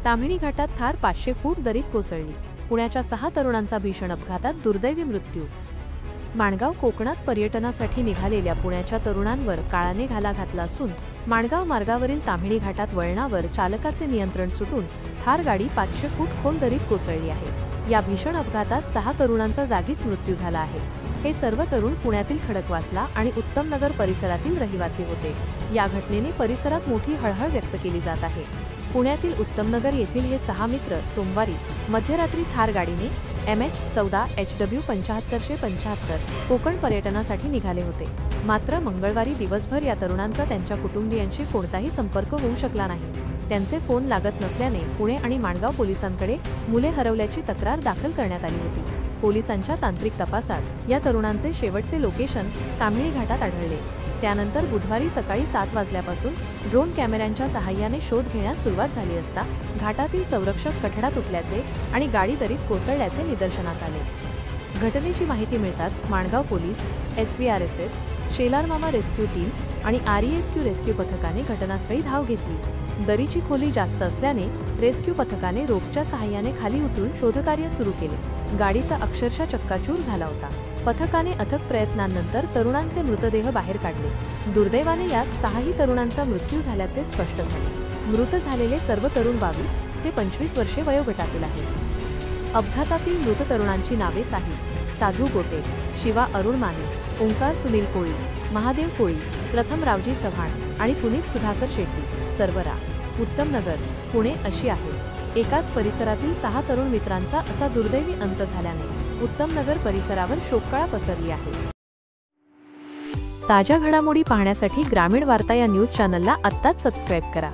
ताम्हिणी घाटात थार 500 फूट दरीत कोसळली। पुण्याच्या 6 तरुणांचा भीषण अपघातात दुर्दैवी मृत्यू। माणगाव कोकणात पर्यटनासाठी निघालेल्या पुण्याच्या तरुणांवर काळाने घाला घातला असून माणगाव मार्गावरील ताम्हिणी घाटात वळणावर चालकाचे नियंत्रण सुटून थार गाडी 500 फूट खोल दरीत कोसळली आहे। या भीषण अपघातात 6 तरुणांचा जागीच मृत्यू झाला आहे। हे सर्व तरुण पुण्यातील खडकवासला आणि उत्तमनगर परिसरातील रहिवासी होते। या घटनेने परिसरात मोठी हळहळ व्यक्त केली जात आहे। पुण्यातील उत्तमनगर येथील हे 6 मित्र सोमवारी मध्यरात्री थार गाडीने MH14HW 7575 कोकण पर्यटनासाठी निघाले होते। मात्र मंगळवारी दिवसभर या तरुणांचा त्यांच्या कुटुंबियांशी कोणताही संपर्क होऊ शकला नाही। त्यांचे फोन लागत नसल्याने पुणे आणि माणगाव पोलिसांकडे मुले हरवल्याची तक्रार दाखल करण्यात आली होती। पोलिसांच्या तांत्रिक तपासात या तरुणांचे शेवटचे लोकेशन ताम्हिणी घाटात आढळले। त्यानंतर बुधवारी सकाळी 7 वाजल्यापासून ड्रोन कॅमेऱ्यांच्या सहाय्याने शोध घेण्यास सुरुवात झाली असता घाटातील संरक्षक कठडा तुटल्याचे आणि गाडी दरीत कोसळल्याचे निदर्शनास आले। घटनेची माहिती मिळताच Mangaon police, SVRSS, Shelar Mama rescue team आणि RESQ रेस्क्यू पथकाने घटनास्थळी धाव घेतली। दरीची खोली जास्त असल्याने रेस्क्यू पथकाने रोपच्या सहाय्याने खाली उतरून शोधकार्य सुरू केले। गाडीचा अक्षरशः चक्काचूर झाला होता। पथकाने अथक प्रयत्नांनंतर तरुणांचे मृतदेह बाहेर काढले। दुर्दैवाने यात 6ही तरुणांचा मृत्यू झाल्याचे स्पष्ट झाले। मृत झालेले सर्व तरुण 22 ते 25 वर्षे वयोगटातील आहेत। अपघातातील मृत तरुणांची नावे साधू गोटे, शिवा अरुण माने, ओंकार सुनील कोळी, महादेव कोळी, प्रथम रावजी चव्हाण आणि पुनीत सुधाकर शेट्टी, सर्वरा, उत्तमनगर, पुणे अशी आहे। एकाच परिसरातील 6 तरुण मित्रांचा असा दुर्दैवी अंत झाल्याने उत्तमनगर परिसरावर शोककळा पसरली आहे। ताज्या घडामोडी पाहण्यासाठी ग्रामीण वार्ता या न्यूज चॅनलला आत्ताच सबस्क्राईब करा।